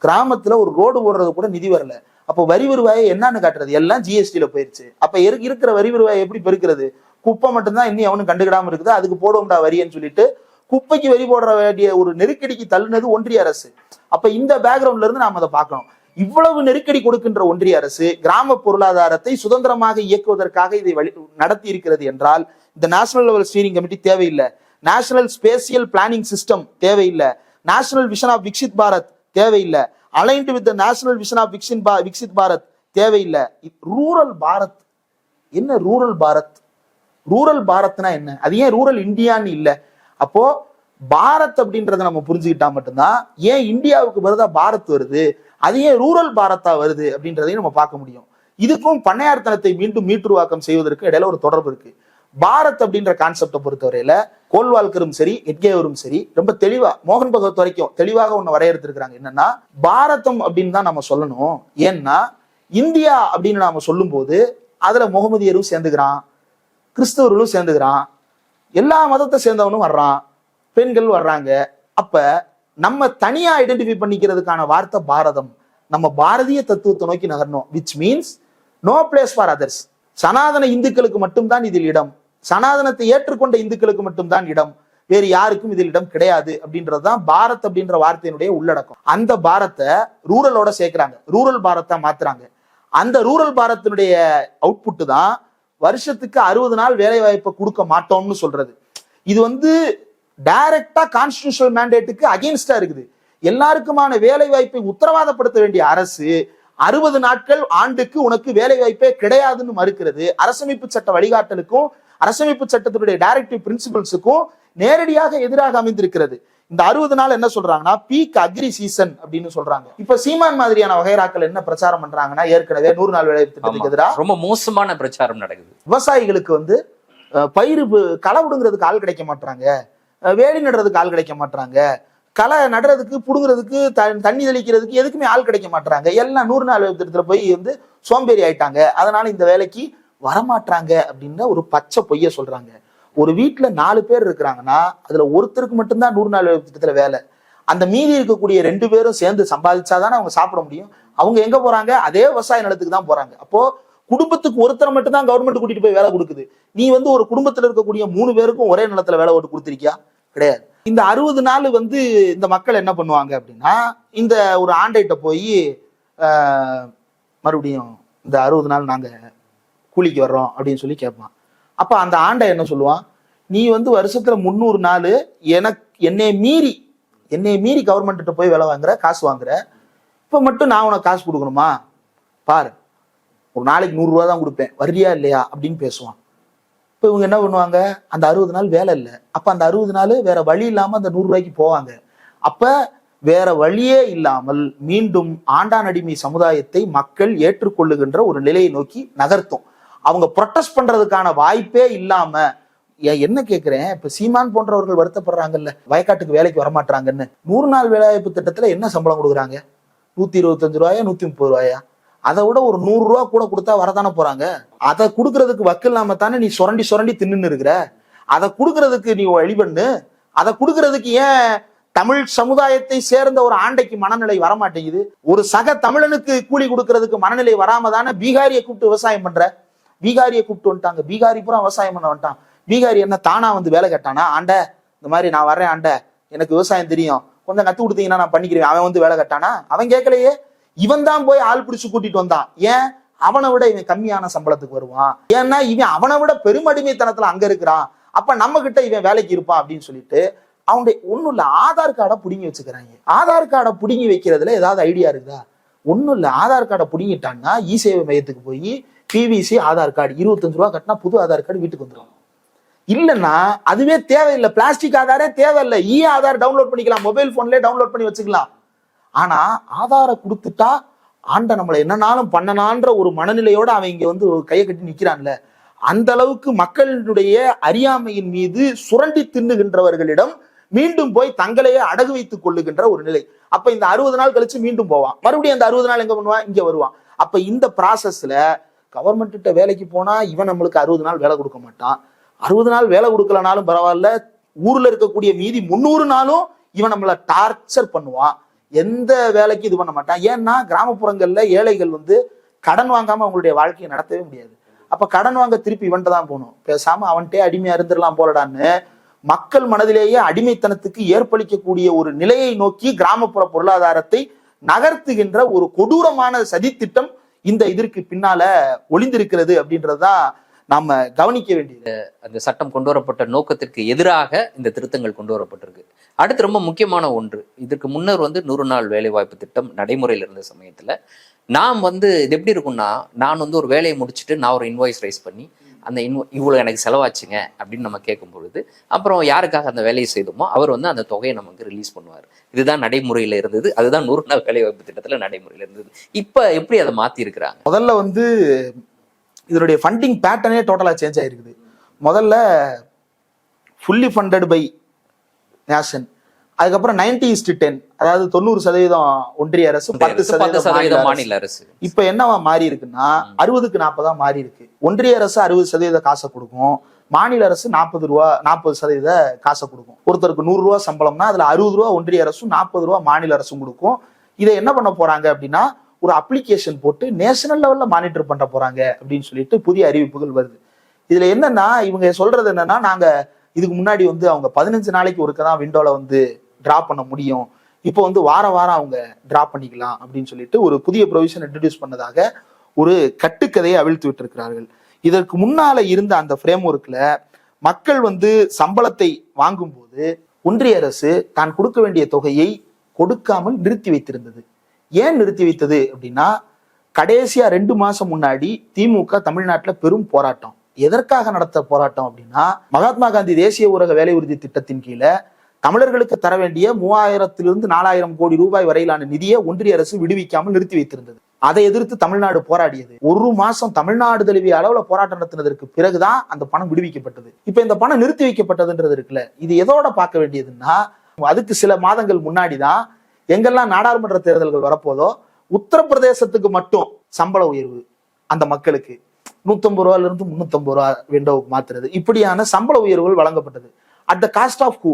கிராமத்துல ஒரு ரோடு போடுறது கூட நிதி வரல. அப்போ வரி வருவாயை என்னன்னு காட்டுறது? எல்லாம் ஜிஎஸ்டில போயிருச்சு. அப்ப இருக்கிற வரி வருவாயை எப்படி பெருக்கிறது? குப்பை மட்டும்தான் இன்னும் அவனும் கண்டுக்கிடாம இருக்குது, அதுக்கு போடுவோம்டா வரியன்னு சொல்லிட்டு குப்பைக்கு வரி போடுற வேண்டிய ஒரு நெருக்கடிக்கு தள்ளுனது ஒன்றிய அரசு. அப்ப இந்த பேக்ரவுண்ட்ல இருந்து நாம அதை பார்க்கணும். இவ்வளவு நெருக்கடி கொடுக்கின்ற ஒன்றிய அரசு கிராம பொருளாதாரத்தை சுதந்திரமாக இயக்குவதற்காக இதை நடத்தி இருக்கிறது என்றால் இந்த நேஷனல் லெவல் ஸ்டீரிங் கமிட்டி தேவையில்லை, நேஷனல் ஸ்பேசியல் பிளானிங் சிஸ்டம் தேவையில்லை, national vision of Viksit Bharat தேவையில்லை, aligned with national vision of Viksit Bharat தேவையில்லை. ரூரல் பாரத் என்ன? ரூரல் பாரத், ரூரல் பாரத்னா என்ன? அது ஏன் ரூரல் இந்தியான்னு இல்லை? அப்போ பாரத் அப்படின்றத நம்ம புரிஞ்சுக்கிட்டா மட்டும்தான் ஏன் இந்தியாவுக்கு பதிலா பாரத் வருது, அது ஏன் ரூரல் பாரத்தா வருது அப்படின்றதையும் நம்ம பார்க்க முடியும். இதுக்கும் பண்ணையார்த்தனத்தை மீண்டும் மீட்டுருவாக்கம் செய்வதற்கு இடையில ஒரு தொடர்பு இருக்கு. பாரத் அப்படின்ற கான்செப்டை பொறுத்தவரையில கோல்வால்கரும் சரி எட்கேவரும் சரி ரொம்ப தெளிவா, மோகன் பகவத் வரைக்கும் தெளிவாக ஒண்ணு வரையறுத்திருக்கிறாங்க. என்னன்னா, பாரதம் அப்படின்னு தான் நம்ம சொல்லணும். ஏன்னா இந்தியா அப்படின்னு நாம சொல்லும் போது அதுல முகமதியரும் சேர்ந்துக்கிறான், கிறிஸ்தவர்களும் சேர்ந்துக்கிறான், எல்லா மதத்தை சேர்ந்தவனும் வர்றான், பெண்கள் வர்றாங்க. அப்ப நம்ம தனியா ஐடென்டிஃபை பண்ணிக்கிறதுக்கான வார்த்தை பாரதம். நம்ம பாரதிய தத்துவத்தை நோக்கி நகரணும். Which means no place for others. சனாதன இந்துக்களுக்கு மட்டும்தான் இதில் இடம், சனாதனத்தை ஏற்றுக்கொண்ட இந்துக்களுக்கு மட்டும்தான் இடம், வேறு யாருக்கும் இதில் இடம் கிடையாது அப்படின்றதுதான் பாரத் அப்படின்ற வார்த்தையினுடைய உள்ளடக்கம். அந்த பாரத்தை ரூரலோட சேர்க்கிறாங்க, ரூரல் பாரத்தா மாத்துறாங்க. அந்த ரூரல் பாரத்தினுடைய அவுட்புட் தான் வருஷத்துக்கு 60 நாள் வேலை வாய்ப்பை கொடுக்க மாட்டோம்னு சொல்றது. இது வந்து டைரக்டா கான்ஸ்டிடியூஷனல் மேண்டேட்டுக்கு அகெயின்ஸ்டா இருக்குது. எல்லாருக்குமான வேலை வாய்ப்பை உத்தரவாதப்படுத்த வேண்டிய அரசு 60 நாட்கள் ஆண்டுக்கு உனக்கு வேலை வாய்ப்பே கிடையாதுன்னு மறுக்கிறது. அரசமைப்பு சட்ட வழிகாட்டலுக்கும் அரசமைப்பு சட்டத்தினுடைய டைரக்டிவ் பிரின்சிபல்ஸுக்கும் நேரடியாக எதிராக அமைந்திருக்கிறது. இந்த 60 நாள் என்ன சொல்றாங்கன்னா பீக் அக்ரி சீசன் அப்படின்னு சொல்றாங்க. இப்ப சீமான் மாதிரியான வகைராக்கள் என்ன பிரச்சாரம் பண்றாங்கன்னா, ஏற்கனவே 100 நாள் வேலை திட்டத்துக்கு எதிராக ரொம்ப மோசமான பிரச்சாரம் நடக்குது. விவசாயிகளுக்கு வந்து பயிர் களை விடுங்கிறதுக்கு ஆள் கிடைக்க மாட்டாங்க, வேலி நடுறதுக்கு ஆள் கிடைக்க மாட்டாங்க, களை நடுறதுக்கு, புடுங்குறதுக்கு, தண்ணி தெளிக்கிறதுக்கு எதுக்குமே ஆள் கிடைக்க மாட்டாங்க. எல்லாம் 100 நாள் திட்டத்துல போய் வந்து சோம்பேறி ஆயிட்டாங்க. அதனால இந்த வேலைக்கு வரமாட்டாங்க அப்படின்ற ஒரு பச்சை பொய்ய சொல்றாங்க. ஒரு வீட்டுல 4 பேர் இருக்கிறாங்கன்னா அதுல ஒருத்தருக்கு மட்டும்தான் 100 நாள் திட்டத்துல வேலை. அந்த மீதி இருக்கக்கூடிய 2 பேரும் சேர்ந்து சம்பாதிச்சாதானே அவங்க சாப்பிட முடியும். அவங்க எங்க போறாங்க? அதே விவசாய நிலத்துக்கு தான் போறாங்க. அப்போ குடும்பத்துக்கு ஒருத்தரை மட்டும் தான் கவர்மெண்ட் கூட்டிட்டு போய் வேலை கொடுக்குது. நீ வந்து ஒரு குடும்பத்துல இருக்கக்கூடிய 3 பேருக்கும் ஒரே நிலத்துல வேலை ஓட்டு கொடுத்திருக்கியா? கிடையாது. இந்த 60 நாள் வந்து இந்த மக்கள் என்ன பண்ணுவாங்க அப்படின்னா, இந்த ஒரு ஆண்டைட்ட போய் மறுபடியும் இந்த 60 நாள் நாங்க கூலிக்கு வர்றோம் அப்படின்னு சொல்லி கேட்பான். அப்ப அந்த ஆண்டை என்ன சொல்லுவான்? நீ வந்து வருஷத்துல 300 நாள் என்னை மீறி கவர்மெண்ட்ட போய் வேலை வாங்குற, காசு வாங்குற, இப்ப மட்டும் நான் உனக்கு காசு கொடுக்கணுமா? பாரு, ஒரு நாளைக்கு 100 ரூபா தான் கொடுப்பேன், வர்றியா இல்லையா அப்படின்னு பேசுவான். இப்ப இவங்க என்ன பண்ணுவாங்க? அந்த 60 நாள் வேலை இல்லை. அப்ப அந்த 60 நாள் வேற வழி இல்லாம அந்த 100 ரூபாய்க்கு போவாங்க. அப்ப வேற வழியே இல்லாமல் மீண்டும் ஆண்டான் அடிமை சமுதாயத்தை மக்கள் ஏற்றுக்கொள்ளுகின்ற ஒரு நிலையை நோக்கி நகர்த்தும். அவங்க ப்ரொட்டஸ்ட் பண்றதுக்கான வாய்ப்பே இல்லாம, என்ன கேட்கிறேன், இப்ப சீமான் போன்றவர்கள் வருத்தப்படுறாங்கல்ல, வயக்காட்டுக்கு வேலைக்கு வரமாட்டாங்கன்னு. 100 நாள் வேலைவாய்ப்பு திட்டத்துல என்ன சம்பளம் கொடுக்குறாங்க? 125 ரூபாயா, 130 ரூபாயா? அதை விட ஒரு 100 ரூபா கூட கொடுத்தா வரதானே போறாங்க. அதை கொடுக்கறதுக்கு வக்கு இல்லாம தானே நீ சுரண்டி தின்னு இருக்கிற. அதை கொடுக்கறதுக்கு நீ வழி பண்ணு. அதை கொடுக்கறதுக்கு ஏன் தமிழ் சமுதாயத்தை சேர்ந்த ஒரு ஆண்டைக்கு மனநிலை வரமாட்டேங்குது? ஒரு சக தமிழனுக்கு கூலி கொடுக்கறதுக்கு மனநிலை வராம தானே பீகாரியை கூப்பிட்டு விவசாயம் பண்ற. பீகாரியை கூப்பிட்டு வந்துட்டாங்க, பீகாரி பூரா விவசாயம் பண்ண வந்துட்டான். பீகாரி என்ன தானா வந்து வேலை கேட்டானா? ஆண்ட, இந்த மாதிரி நான் வர்றேன் ஆண்ட, எனக்கு விவசாயம் தெரியும், கொஞ்சம் கத்து கொடுத்தீங்கன்னா நான் பண்ணிக்கிறேன். அவன் வந்து வேலை கேட்டானா? அவன் கேட்கலையே. இவன் தான் போய் ஆள் பிடிச்சு கூட்டிட்டு வந்தான். ஏன்? அவனை விட இவன் கம்மியான சம்பளத்துக்கு வருவான். ஏன்னா இவன் அவனை விட பெருமடிமைத்தனத்துல அங்க இருக்கிறான். அப்ப நம்ம கிட்ட இவன் வேலைக்கு இருப்பான் அப்படின்னு சொல்லிட்டு அவனுடைய ஒண்ணும் இல்ல, ஆதார் கார்டை புடுங்கி வச்சுக்கிறாங்க. ஆதார் கார்டை புடுங்கி வைக்கிறதுல ஏதாவது ஐடியா இருக்குதா? ஒண்ணும் இல்ல, ஆதார் கார்டை புடுங்கிட்டான்னா இ சேவை மையத்துக்கு போய் பிவிசி ஆதார் கார்டு 25 ரூபா கட்டினா புது ஆதார் கார்டு வீட்டுக்கு வந்துடும். இல்லைன்னா அதுவே தேவையில்லை, பிளாஸ்டிக் ஆதாரே தேவையில்லை, ஆதார் டவுன்லோட் பண்ணிக்கலாம், மொபைல் போன்லயே டவுன்லோட் பண்ணி வச்சுக்கலாம். ஆனா ஆதாரை கொடுத்துட்டா ஆண்ட நம்மளை என்னன்னாலும் பண்ணனான்ற ஒரு மனநிலையோட அவன் இங்க வந்து கையை கட்டி நிக்கிறான்ல. அந்த அளவுக்கு மக்களுடைய அறியாமையின் மீது சுரண்டி தின்னுகின்றவர்களிடம் மீண்டும் போய் தங்களையே அடகு வைத்துக் கொள்ளுகின்ற ஒரு நிலை. அப்ப இந்த 60 நாள் கழிச்சு மீண்டும் போவான், மறுபடியும் அந்த 60 நாள் எங்க பண்ணுவான்? இங்க வருவான். அப்ப இந்த ப்ராசஸ்ல கவர்மெண்ட் கிட்ட வேலைக்கு போனா இவன் நம்மளுக்கு 60 நாள் வேலை கொடுக்க மாட்டான். 60 நாள் வேலை கொடுக்கலனாலும் பரவாயில்ல, ஊர்ல இருக்கக்கூடிய மீதி 300 நாளும் இவன் நம்மள டார்ச்சர் பண்ணுவான். எந்த வேலைக்கு இது பண்ண மாட்டான். ஏன்னா கிராமப்புறங்கள்ல ஏழைகள் வந்து கடன் வாங்காம அவங்களுடைய வாழ்க்கையை நடத்தவே முடியாது. அப்ப கடன் வாங்க திருப்பி இவன்ட்ட தான் போகணும். பேசாம அவன்கிட்டே அடிமையா இருந்துடலாம் போலடான்னு மக்கள் மனதிலேயே அடிமைத்தனத்துக்கு ஏற்பளிக்கக்கூடிய ஒரு நிலையை நோக்கி கிராமப்புற பொருளாதாரத்தை நகர்த்துகின்ற ஒரு கொடூரமான சதித்திட்டம் இந்த இதற்கு பின்னால ஒளிந்திருக்கிறது அப்படின்றதுதான் நாம கவனிக்க வேண்டியது. அந்த சட்டம் கொண்டு வரப்பட்ட நோக்கத்திற்கு எதிராக இந்த திருத்தங்கள் கொண்டு வரப்பட்டிருக்கு. அடுத்து ரொம்ப முக்கியமான ஒன்று, இதற்கு முன்னர் வந்து 100 நாள் வேலை வாய்ப்பு திட்டம் நடைமுறையில் இருந்த சமயத்துல நாம் வந்து இது எப்படி இருக்கும்னா, நான் வந்து ஒரு வேலையை முடிச்சுட்டு நான் ஒரு இன்வாய்ஸ் ரைஸ் பண்ணி அந்த இவ்வளவு எனக்கு செலவாச்சுங்க அப்படின்னு நம்ம கேட்கும் பொழுது அப்புறம் யாருக்காக அந்த வேலையை செய்தோமோ அவர் வந்து அந்த தொகையை நமக்கு ரிலீஸ் பண்ணுவார். இதுதான் நடைமுறையில இருந்தது. அதுதான் 100 நாள் வேலை வாய்ப்பு திட்டத்துல நடைமுறையில இருந்தது. இப்ப எப்படி அதை மாத்தி இருக்கிறாங்க? முதல்ல வந்து இதனுடைய ஃபண்டிங் பேட்டர்னே டோட்டலா சேஞ்ச் ஆயிருக்குது. முதல்ல ஃபுல்லி ஃபண்டட் பை நேஷன், அதுக்கப்புறம் 90:10, அதாவது 90% ஒன்றிய அரசு, 10% மாநில அரசு. இப்ப என்னவா மாறி இருக்குன்னா 60க்கு 40 மாறி இருக்கு. ஒன்றிய அரசு 60% காசை கொடுக்கும், மாநில அரசு 40% காசை கொடுக்கும். ஒருத்தருக்கு 100 ரூபா சம்பளம்னா அதுல 60 ரூபா ஒன்றிய அரசும் 40 ரூபா மாநில அரசும் கொடுக்கும். இதை என்ன பண்ண போறாங்க அப்படின்னா, ஒரு அப்ளிகேஷன் போட்டு நேஷனல் லெவல்ல மானிட்டர் பண்ண போறாங்க அப்படின்னு சொல்லிட்டு புதிய அறிவிப்புகள் வருது. இதுல என்னன்னா, இவங்க சொல்றது என்னன்னா, நாங்க இதுக்கு முன்னாடி வந்து அவங்க 15 நாளைக்கு ஒருக்கதான் விண்டோல வந்து டிரா பண்ண முடியும், இப்போ வந்து வாரம் அவங்க டிரா பண்ணிக்கலாம் அப்படின்னு சொல்லிட்டு ஒரு புதிய ப்ரொவிஷன் இன்ட்ரடியூஸ் பண்ணதாக ஒரு கட்டுக்கதையை அவிழ்த்து விட்டு இருக்கிறார்கள். இதற்கு முன்னால இருந்த அந்த ஃப்ரேம் ஒர்க்ல மக்கள் வந்து சம்பளத்தை வாங்கும் போது ஒன்றிய அரசு தான் கொடுக்க வேண்டிய தொகையை கொடுக்காமல் நிறுத்தி வைத்திருந்தது. ஏன் நிறுத்தி வைத்தது அப்படின்னா, கடைசியா 2 மாசம் முன்னாடி திமுக தமிழ்நாட்டுல பெரும் போராட்டம். எதற்காக நடத்த போராட்டம் அப்படின்னா, மகாத்மா காந்தி தேசிய ஊரக வேலை உறுதி திட்டத்தின் கீழே தமிழர்களுக்கு தர வேண்டிய 3000 - 4000 கோடி ரூபாய் வரையிலான நிதியை ஒன்றிய அரசு விடுவிக்காமல் நிறுத்தி வைத்திருந்தது. அதை எதிர்த்து தமிழ்நாடு போராடியது. 1 மாசம் தமிழ்நாடு தழுவிய அளவுல போராட்டம் நடத்தினதற்கு பிறகுதான் அந்த பணம் விடுவிக்கப்பட்டது. இப்ப இந்த பணம் நிறுத்தி வைக்கப்பட்டதுன்றது இருக்குல்ல, இது எதோட பார்க்க வேண்டியதுன்னா, அதுக்கு சில மாதங்கள் முன்னாடிதான் எங்கெல்லாம் நாடாளுமன்ற தேர்தல்கள் வரப்போதோ உத்தரப்பிரதேசத்துக்கு மட்டும் சம்பள உயர்வு, அந்த மக்களுக்கு 150 ரூபாயில இருந்து 350 ரூபா விண்டோவுக்கு மாத்துறது, இப்படியான சம்பள உயர்வுகள் வழங்கப்பட்டது. At the cost of who?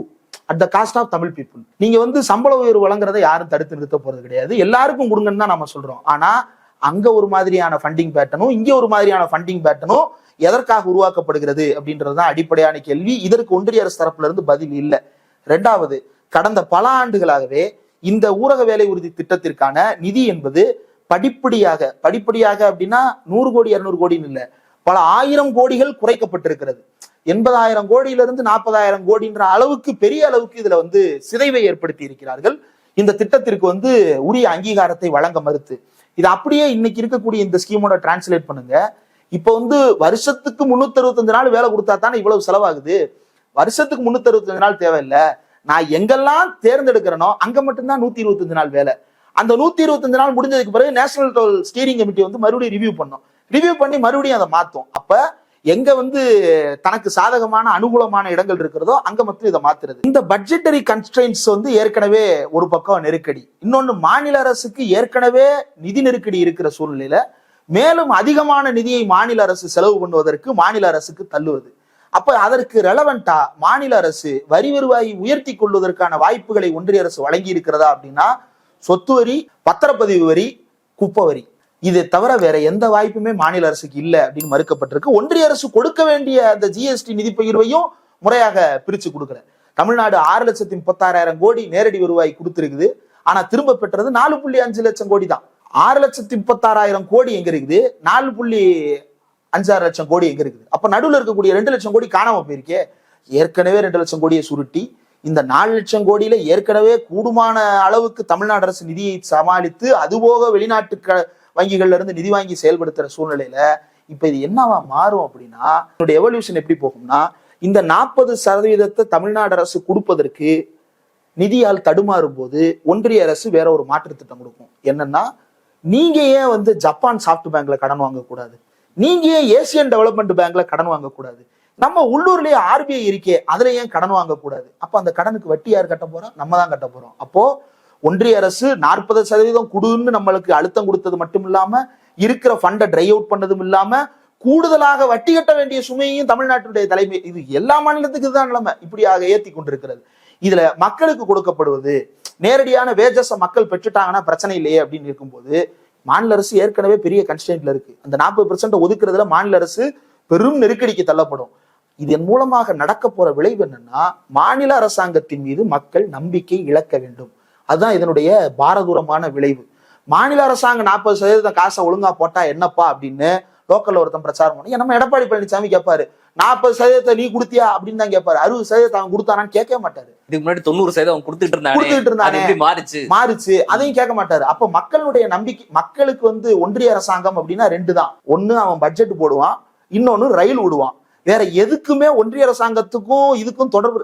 At the cost of Tamil people. நீங்க வந்து சம்பள உயர்வு வழங்குறதை யாரும் தடுத்து நிறுத்த போறது கிடையாது, எல்லாருக்கும் கொடுங்கன்னு தான் நம்ம சொல்றோம். ஆனா அங்க ஒரு மாதிரியான ஃபண்டிங் பேட்டர்னும் இங்க ஒரு மாதிரியான ஃபண்டிங் பேட்டர்னும் எதற்காக உருவாக்கப்படுகிறது அப்படின்றதுதான் அடிப்படையான கேள்வி. இதற்கு ஒன்றிய அரசு தரப்புல இருந்து பதில் இல்லை. ரெண்டாவது, கடந்த பல ஆண்டுகளாகவே இந்த ஊரக வேலை உறுதி திட்டத்திற்கான நிதி என்பது படிப்படியாக அப்படின்னா 100 கோடி 200 கோடின்னு இல்லை, பல 1000 கோடிகள் குறைக்கப்பட்டிருக்கிறது. 80,000 கோடியிலிருந்து 40,000 கோடின்ற அளவுக்கு, பெரிய அளவுக்கு இதுல வந்து சிதைவை ஏற்படுத்தி இருக்கிறார்கள். இந்த திட்டத்திற்கு வந்து உரிய அங்கீகாரத்தை வழங்க மறுத்து, இது அப்படியே இன்னைக்கு இருக்கக்கூடிய இந்த ஸ்கீமோட டிரான்ஸ்லேட் பண்ணுங்க. இப்ப வந்து வருஷத்துக்கு 365 நாள் வேலை கொடுத்தா தானே இவ்வளவு செலவாகுது. வருஷத்துக்கு 365 நாள் தேவையில்லை, நான் எங்கெல்லாம் தேர்ந்தெடுக்கிறேனோ அங்க மட்டும்தான் 125 நாள் வேலை. அந்த 125 நாள் முடிஞ்சதுக்கு பிறகு நேஷனல் டோல் ஸ்டீரிங் கமிட்டி வந்து மறுபடியும் ரிவ்யூ பண்ணி மறுபடியும் அதை மாத்தும். அப்ப எங்க வந்து தனக்கு சாதகமான அனுகூலமான இடங்கள் இருக்கிறதோ அங்க மட்டும் இதை மாத்துறது. இந்த பட்ஜெட்டரி கன்ஸ்ட்ரெயின்ஸ் வந்து ஏற்கனவே ஒரு பக்கம் நெருக்கடி, இன்னொன்னு மாநில அரசுக்கு ஏற்கனவே நிதி நெருக்கடி இருக்கிற சூழ்நிலையில மேலும் அதிகமான நிதியை மாநில அரசு செலவு பண்ணுவதற்கு மாநில அரசுக்கு தள்ளுவது. அப்ப அதற்கு ரெலவெண்டா மாநில அரசு வரி வருவாயை உயர்த்தி கொள்வதற்கான வாய்ப்புகளை ஒன்றிய அரசு வழங்கி இருக்கிறதா அப்படின்னா சொத்து வரி, பத்திரப்பதிவு வரி, குப்பை வரி, இதை தவிர வேற எந்த வாய்ப்புமே மாநில அரசுக்கு இல்லை அப்படின்னு மறுக்கப்பட்டிருக்கு. ஒன்றிய அரசு கொடுக்க வேண்டிய அந்த ஜிஎஸ்டி நிதி பகிர்வையும் முறையாக பிரிச்சு கொடுக்கல. தமிழ்நாடு 6,36,000 கோடி நேரடி வருவாய் கொடுத்திருக்குது, ஆனா திரும்ப பெற்றது 4.5 லட்சம் கோடி தான். 6,36,000 கோடி எங்க இருக்குது, 4.56 லட்சம் கோடி எங்க இருக்குது? அப்ப நடுவில் இருக்கக்கூடிய 2 லட்சம் கோடி காணாம போயிருக்கே. ஏற்கனவே 2 லட்சம் கோடியை சுருட்டி இந்த 4 லட்சம் கோடியில ஏற்கனவே கூடுமான அளவுக்கு தமிழ்நாடு அரசு நிதியை சமாளித்து அதுபோக வெளிநாட்டு வங்கிகள்ல இருந்து நிதி வாங்கி செயல்படுத்துற சூழ்நிலையில இப்ப இது என்னவா மாறும் அப்படின்னா, இதோட எவல்யூஷன் எப்படி போகும்னா, இந்த 40% தமிழ்நாடு அரசு கொடுப்பதற்கு நிதியால் தடுமாறும் போது ஒன்றிய அரசு வேற ஒரு மாற்று திட்டம் கொடுக்கும். என்னன்னா, நீங்க ஏன் வந்து ஜப்பான் சாஃப்ட் பேங்க்ல கடன் வாங்கக்கூடாது, நீங்க ஏன் ஏசியன் டெவலப்மெண்ட் பேங்க்ல கடன் வாங்கக்கூடாது, நம்ம உள்ளூர்லயே ஆர்பிஐ இருக்கே அதுல ஏன் கடன் வாங்கக்கூடாது? அப்ப அந்த கடனுக்கு வட்டி யார் கட்ட போறோம்? நம்ம தான் கட்ட போறோம். அப்போ ஒன்றிய அரசு 40% கொடுன்னு நம்மளுக்கு அழுத்தம் கொடுத்தது மட்டும் இல்லாம இருக்கிற ஃபண்டை ட்ரை அவுட் பண்ணதும் இல்லாம கூடுதலாக வட்டி கட்ட வேண்டிய சுமையையும் தமிழ்நாட்டுடைய தலைமை, இது எல்லா மாநிலத்துக்கு தான் நிலைமை, இப்படியாக ஏத்தி கொண்டிருக்கிறது. இதுல மக்களுக்கு கொடுக்கப்படுவது நேரடியான வேஜஸ மக்கள் பெற்றுட்டாங்கன்னா பிரச்சனை இல்லையே அப்படின்னு இருக்கும்போது மாநில அரசு ஏற்கனவே பெரிய கன்ஸ்டன்ட்ல இருக்கு. அந்த 40% ஒதுக்குறதுல மாநில அரசு பெரும் நெருக்கடிக்கு தள்ளப்படும். இதன் மூலமாக நடக்க போற விளைவு என்னன்னா, மாநில அரசாங்கத்தின் மீது மக்கள் நம்பிக்கை இழக்க வேண்டும். அதுதான் இதனுடைய பாரதூரமான விளைவு. மாநில அரசாங்கம் 40% காசை ஒழுங்கா போட்டா என்னப்பா அப்படின்னு லோக்கல்ல ஒருத்தன் பிரச்சாரம் பண்ணி நம்ம எடப்பாடி பழனிசாமி கேட்பாரு, 40% நீ கொடுத்தியா அப்படின்னு தான் கேட்பாரு. 60% அவன் கொடுத்தானான்னு கேட்க மாட்டாரு. இதுக்கு முன்னாடி 90% அவன் கொடுத்துட்டு இருந்தானே மாறிச்சு அதையும் கேட்க மாட்டாரு. அப்ப மக்களுடைய நம்பிக்கை, மக்களுக்கு வந்து ஒன்றிய அரசாங்கம் அப்படின்னா 2 தான். ஒண்ணு அவன் பட்ஜெட் போடுவான், இன்னொன்னு ரயில் விடுவான். வேற எதுக்குமே ஒன்றிய அரசாங்கத்துக்கும் இதுக்கும் தொடர்பு,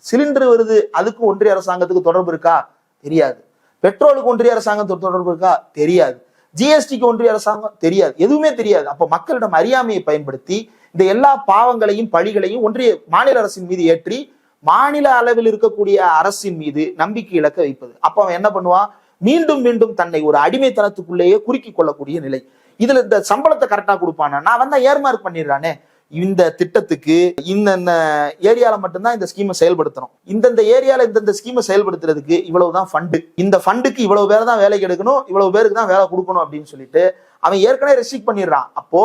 சிலிண்டர் வருது அதுக்கும் ஒன்றிய அரசாங்கத்துக்கு தொடர்பு இருக்கா? தெரியாது. பெட்ரோலுக்கு ஒன்றிய அரசாங்கத்துக்கு தொடர்பு இருக்கா? தெரியாது. ஜிஎஸ்டிக்கு ஒன்றிய அரசாங்கம் தெரியாது, எதுவுமே தெரியாது. அப்ப மக்களிடம் அறியாமையை பயன்படுத்தி இந்த எல்லா பாவங்களையும் பழிகளையும் மாநில அரசின் மீது ஏற்றி மாநில அளவில் இருக்கக்கூடிய அரசின் மீது நம்பிக்கை இழக்க வைப்பது. அப்ப அவன் என்ன பண்ணுவான்? மீண்டும் மீண்டும் தன்னை ஒரு அடிமைத்தனத்துக்குள்ளேயே குறுக்கி கொள்ளக்கூடிய நிலை. இதுல இந்த சம்பளத்தை கரெக்டா கொடுப்பானா, நான் வந்தா ஏர்மார்க் பண்ணிடுறானே, இந்த திட்டத்துக்கு இந்த ஏரியால மட்டும்தான் இந்த ஸ்கீமை செயல்படுத்தணும், இந்த ஏரியால இந்த ஸ்கீமை செயல்படுத்துறதுக்கு இவ்வளவுதான் ஃபண்டு, இந்த ஃபண்டுக்கு இவ்வளவு பேர் தான் வேலைக்கு எடுக்கணும், இவ்வளவு பேருக்கு தான் வேலை கொடுக்கணும் அப்படின்னு சொல்லிட்டு அவன் ஏற்கனவே ரெஸ்ட்ரிக்ட் பண்ணிடுறான். அப்போ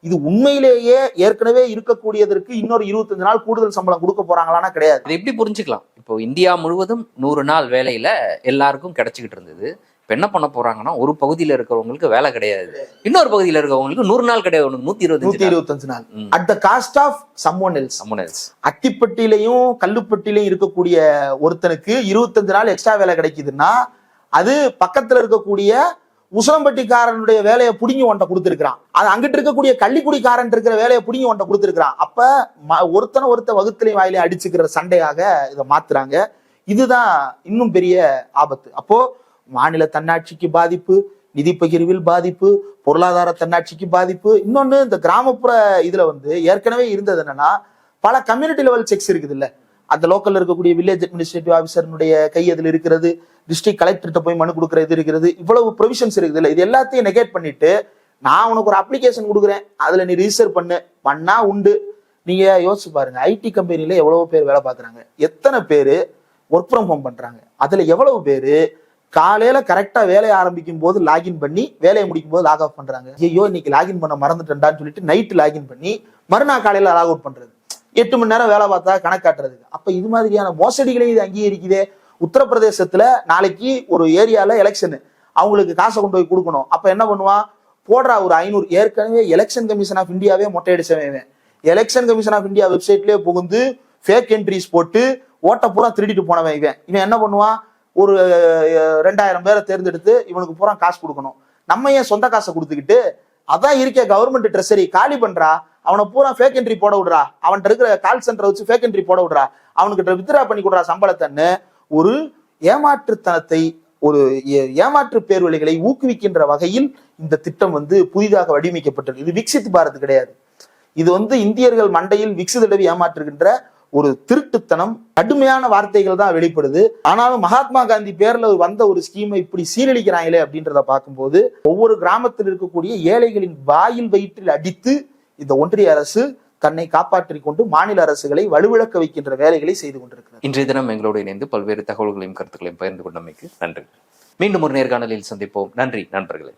இது உண்மையிலேயே ஏற்கனவே இருக்கக்கூடியதற்கு இன்னொரு 25 நாள் கூடுதல் சம்பளம் கொடுக்க போறாங்களான்னா கிடையாது. இது எப்படி புரிஞ்சுக்கலாம்? இப்போ இந்தியா முழுவதும் 100 நாள் வேலையில எல்லாருக்கும் கிடைச்சிக்கிட்டு இருந்தது. இப்ப என்ன பண்ண போறாங்கன்னா, ஒரு பகுதியில இருக்கிறவங்களுக்கு வேலை கிடையாது, இன்னொரு பகுதியில இருக்கிறவங்களுக்கு 100 நாள் கிடையாது, 125 நாள் at the cost of someone else. அத்திப்பட்டிலையும் கல்லுப்பட்டிலையும் இருக்கக்கூடிய ஒருத்தனுக்கு 25 நாள் எக்ஸ்ட்ரா வேலை கிடைக்குதுன்னா அது பக்கத்துல இருக்கக்கூடிய உசலம்பட்டிக்காரனுடைய வேலையை புடிங்கி ஒன்றை கொடுத்திருக்கிறான், அது அங்கிட்டு இருக்கக்கூடிய கள்ளிக்குடிக்காரன் இருக்கிற வேலையை புடிங்கி ஒன்றை கொடுத்திருக்கிறான். அப்ப ஒருத்த வகுத்துலையும் வாயிலையும் அடிச்சுக்கிற சண்டையாக இதை மாத்துறாங்க. இதுதான் இன்னும் பெரிய ஆபத்து. அப்போ மாநில தன்னாட்சிக்கு பாதிப்பு, நிதி பகிர்வில் பாதிப்பு, பொருளாதார தன்னாட்சிக்கு பாதிப்பு. இன்னொன்னு, இந்த கிராமப்புற இதுல வந்து ஏற்கனவே இருந்தது என்னன்னா, பல கம்யூனிட்டி லெவல் செக்ஸ் இருக்குது இல்ல, அந்த லோக்கல்ல இருக்கக்கூடிய வில்லேஜ் அட்மினிஸ்ட்ரேட்டிவ் ஆஃபீஸருடைய கை அதில் இருக்கிறது, டிஸ்ட்ரிக்ட் கலெக்டர்கிட்ட போய் மனு கொடுக்கறது இருக்கிறது, இவ்வளவு ப்ரொவிஷன்ஸ் இருக்குது இல்ல. இது எல்லாத்தையும் நெகேட் பண்ணிட்டு நான் உனக்கு ஒரு அப்ளிகேஷன் கொடுக்குறேன், அதுல நீ ரிஜிஸ்டர் பண்ணா உண்டு. நீங்க யோசிச்சு பாருங்க, ஐடி கம்பெனில எவ்வளவு பேர் வேலை பார்க்குறாங்க, எத்தனை பேர் ஒர்க் ஃப்ரம் ஹோம் பண்றாங்க, அதுல எவ்வளவு பேர் காலையில கரெக்டா வேலையை ஆரம்பிக்கும் போது லாகின் பண்ணி வேலையை முடிக்கும் போது லாக் ஆஃப் பண்றாங்க. ஐயோ இன்னைக்கு லாகின் பண்ண மறந்துட்டேன்டான்னு சொல்லிட்டு நைட்டு லாகின் பண்ணி மறுநாள் காலையில லாக் அவுட் பண்றது, 8 மணி நேரம் வேலை பார்த்தா கணக்காட்டுறதுக்கு. அப்ப இது மாதிரியான மோசடிகளையும் இது அங்கீகரிக்குதே. உத்தரப்பிரதேசத்துல நாளைக்கு ஒரு ஏரியால எலெக்ஷன், அவங்களுக்கு காசை கொண்டு போய் கொடுக்கணும். அப்ப என்ன பண்ணுவான், போடுறா ஒரு 500. ஏற்கனவே எலெக்ஷன் கமிஷன் ஆஃப் இந்தியாவே மொட்டையடிச்சவன். எலெக்ஷன் கமிஷன் ஆஃப் இந்தியா வெப்சைட்லயே புகுந்து ஃபேக் என்ட்ரிஸ் போட்டு ஓட்ட பூரா திருடிட்டு போனவன் இவன் என்ன பண்ணுவான், ஒரு 2000 பேரை தேர்ந்தெடுத்து இவனுக்கு பூரா காசு கொடுக்கணும். நம்ம ஏன் சொந்த காசை கொடுத்துக்கிட்டு, அதான் இருக்க கவர்மெண்ட் ட்ரெஸரி காலி பண்றா, அவனை பூரா ஃபேக் என்ட்ரி போட விடுறா, அவன்கிட்ட இருக்கிற கால் சென்டரை வச்சு ஃபேக் என்ட்ரி போட விடுறா, அவனுக்கு வித்ரா பண்ணி கொடுறா சம்பளத்தன்னு ஒரு ஏமாற்றுத்தனத்தை, ஒரு ஏமாற்று பேர்வழிகளை ஊக்குவிக்கின்ற வகையில் இந்த திட்டம் புதிதாக வடிவமைக்கப்பட்டது. இது விக்சித் பாரத் கிடையாது. இது இந்தியர்கள் மண்டையில் விக்சி தடவி ஏமாற்றுகின்ற ஒரு திருட்டுத்தனம், கடுமையான வார்த்தைகள் தான் வெளிப்படுது. ஆனாலும் மகாத்மா காந்தி பேர்ல வந்த ஒரு ஸ்கீமை இப்படி சீரழிக்கிறாங்களே அப்படின்றத பார்க்கும்போது, ஒவ்வொரு கிராமத்தில் இருக்கக்கூடிய ஏழைகளின் வாயில் வயிற்றில் அடித்து இந்த ஒன்றிய அரசு தன்னை காப்பாற்றிக் கொண்டு மாநில அரசுகளை வலுவிழக்க வைக்கின்ற வேலைகளை செய்து கொண்டிருக்கிறது. இன்றைய தினம் எங்களோடு இணைந்து பல்வேறு தகவல்களையும் கருத்துக்களையும் பகிர்ந்து கொண்டமைக்கு நன்றி. மீண்டும் ஒரு நேர்காணலில் சந்திப்போம். நன்றி நண்பர்களே.